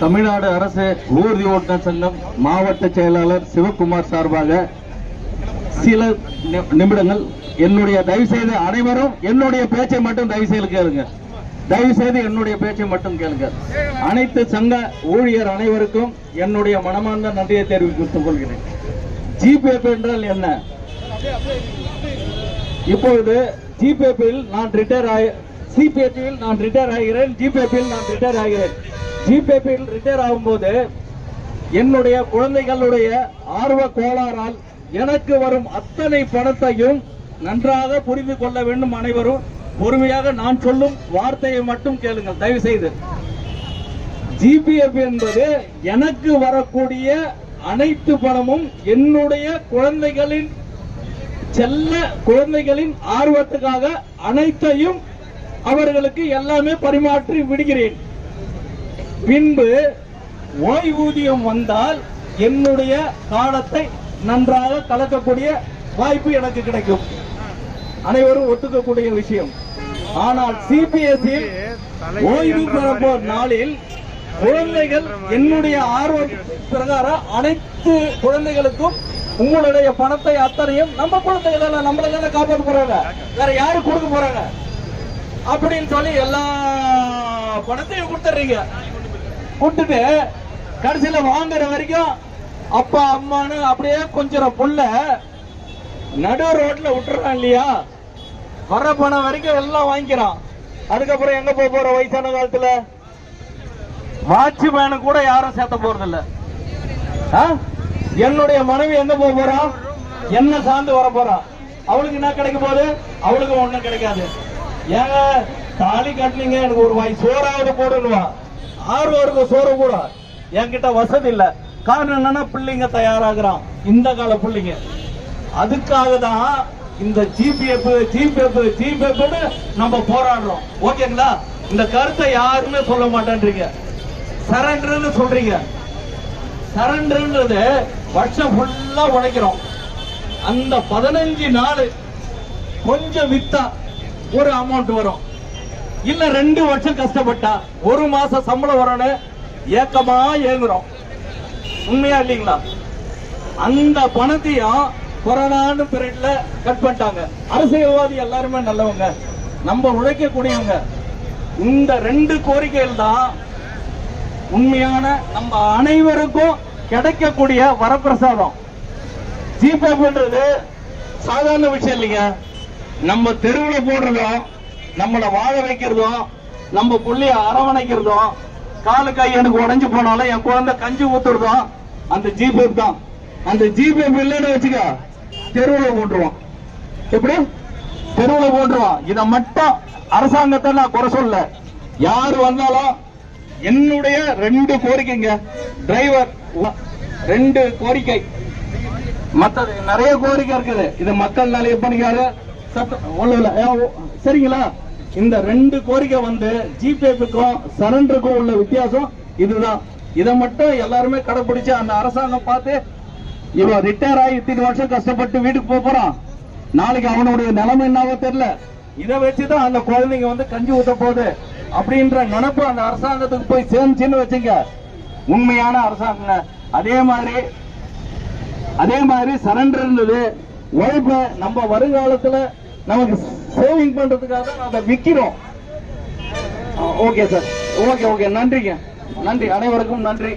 தமிழ்நாடு அரசு ஊர்தி ஓட்டுநர் சங்கம் மாவட்ட செயலாளர் சிவகுமார் சார்பாக சில நிமிடங்கள் என்னுடைய தயவு செய்து அனைவரும் என்னுடைய பேச்சை மட்டும் தயவு செய்து கேளுங்க. தயவு செய்து என்னுடைய பேச்சை மட்டும் கேளுங்க. அனைத்து சங்க ஊழியர் அனைவருக்கும் என்னுடைய மனமார்ந்த நன்றியை தெரிவித்துக் கொள்கிறேன். ஜிபிஎஃப் என்றால் என்ன? இப்பொழுது ஜிபிஎஃப்பில் நான் ரிட்டையர் சிபிஎஃப்பில் நான் ரிட்டையர் ஆகிறேன். ஜிபிஎஃப்பில் நான் ரிட்டையர் ஆகிறேன். ஜிபிஎஃப்பில் ரிட்டையர் ஆகும்போது என்னுடைய குழந்தைகளுடைய ஆர்வ கோளாறால் எனக்கு வரும் அத்தனை பணத்தையும் நன்றாக புரிந்து கொள்ள வேண்டும். அனைவரும் பொறுமையாக நான் சொல்லும் வார்த்தையை மட்டும் கேளுங்கள் தயவு செய்து. ஜிபிஎஃப் என்பது எனக்கு வரக்கூடிய அனைத்து பணமும் என்னுடைய குழந்தைகளின் செல்ல குழந்தைகளின் ஆர்வத்துக்காக அனைத்தையும் அவர்களுக்கு எல்லாமே பரிமாற்றி விடுகிறேன். பின்பு ஓய்வூதியம் வந்தால் என்னுடைய காலத்தை நன்றாக கலக்கக்கூடிய வாய்ப்பு எனக்கு கிடைக்கும். அனைவரும் ஒத்துக்கக்கூடிய விஷயம். ஆனால் சிபிஎஸ்இ ஓய்வு பெறப்போர் நாளில் குழந்தைகள் என்னுடைய ஆர்வம் பிரகாரம் அனைத்து குழந்தைகளுக்கும் உங்களுடைய பணத்தை அத்தனையும் நம்ம குழந்தைகள் நம்மள காப்பாற்ற போறாங்க, வேற யாரு கொடுக்க போறாங்க அப்படின்னு சொல்லி எல்லா பணத்தையும் கொடுத்துறீங்க. கொடுத்துட்டு கடைசியில வாங்குற வரைக்கும் அப்பா அம்மானு அப்படியே கொஞ்சம் புள்ள நடு ரோட்ல விட்டுறான் இல்லையா? வர பணம் வரைக்கும் எல்லாம் வாங்கிக்கிறான். அதுக்கப்புறம் எங்க போற வயசான காலத்துல வாட்ச்மேனு கூட யாரும் சேர்த்த போறது இல்ல. என்னுடைய மனைவி எங்க போறா? என்ன சார்ந்து வர போறா? அவளுக்கு என்ன கிடைக்க போகுது? அவளுக்கு ஒண்ணும் கிடைக்காது. ஏங்க தாலி கட்டினீங்க, எனக்கு ஒரு வாய் சோறாவது போடணுமா? ஆர்வருக்கு சோறு கூட என்கிட்ட வசதி இல்ல. காரணம் என்னன்னா பிள்ளைங்க தயாராகிறான் இந்த கால பிள்ளைங்க. அதுக்காக தான் இந்த ஜிபிஎஃப் நம்ம போராடுறோம். ஓகேங்களா? இந்த கருத்தை யாருமே சொல்ல மாட்டேன்றீங்க. சரண்டர்னு சொல்றீங்க. சரண்டர்ன்றது வருஷம் ஃபுல்லா உழைக்கிறோம். அந்த 15 நாள் கொஞ்சம் வித்தா ஒரு அமௌண்ட் வரும். இல்ல 2 வருஷம் கஷ்டப்பட்டா 1 மாசம் சம்பளம் வரணும்னு ஏக்கமா ஏங்குறோம். உண்மையா இல்லீங்களா? அந்த பணத்தையும் கொரோனான்னு பீரியட்ல கட் பண்ணிட்டாங்க. அரசியல்வாதி எல்லாருமே நல்லவங்க, நம்ம உழைக்கக்கூடியவங்க. இந்த 2 கோரிக்கைகள் தான் உண்மையான நம்ம அனைவருக்கும் கிடைக்கக்கூடிய வரப்பிரசாதம். ஜிபிஎஃப்ன்றது சாதாரண விஷயம் இல்லைங்க. நம்ம தெருவில் போடுறதும், நம்மளை வாழ வைக்கிறதும், நம்ம புள்ளைய அரவணைக்கிறதும், காலு கை எனக்கு உடைஞ்சு போனாலும் என் குழந்தை கஞ்சி ஊத்துறதும் அந்த ஜிபிஎஃப் தான். அந்த ஜிபிஎஃப் இல்லைன்னு வச்சுக்க தெருவில் போட்டுருவோம். எப்படி தெருவில் போட்டுருவோம்? இதை மட்டும் அரசாங்கத்தை நான் குறை சொல்ல. யாரு வந்தாலும் என்னுடைய 2 கோரிக்கைங்க. டிரைவர் 2 கோரிக்கை, மற்ற நிறைய கோரிக்கை இருக்குது. இது மக்கள் நல எப்படிக்காக சரிங்களா? இந்த 2 கோரிக்கை வந்து ஜிபிஎஃப்க்கும் சரண்டருக்கும் உள்ள வித்தியாசம் இதுதான். இதை மட்டும் எல்லாருமே கடைபிடிச்சு அந்த அரசாங்கம் பார்த்து இவன் ரிட்டையர் ஆகி இத்தனை வருஷம் கஷ்டப்பட்டு வீட்டுக்கு போறான், நாளைக்கு அவனுடைய நிலைமை என்னவோ தெரியல, இதை வச்சுதான் அந்த குழந்தைங்க வந்து கஞ்சி ஊத்த போகுது அப்படின்ற நினைப்பு அந்த அரசாங்கத்துக்கு போய் சேர்ந்துச்சுன்னு வச்சுங்க, உண்மையான அரசாங்கம். அதே மாதிரி சரண்டர் இருந்தது உழைப்ப நம்ம வருங்காலத்துல நமக்கு சேவிங் பண்றதுக்காக அதை விக்கிறோம். ஓகே சார், ஓகே நன்றிங்க, நன்றி, அனைவருக்கும் நன்றி.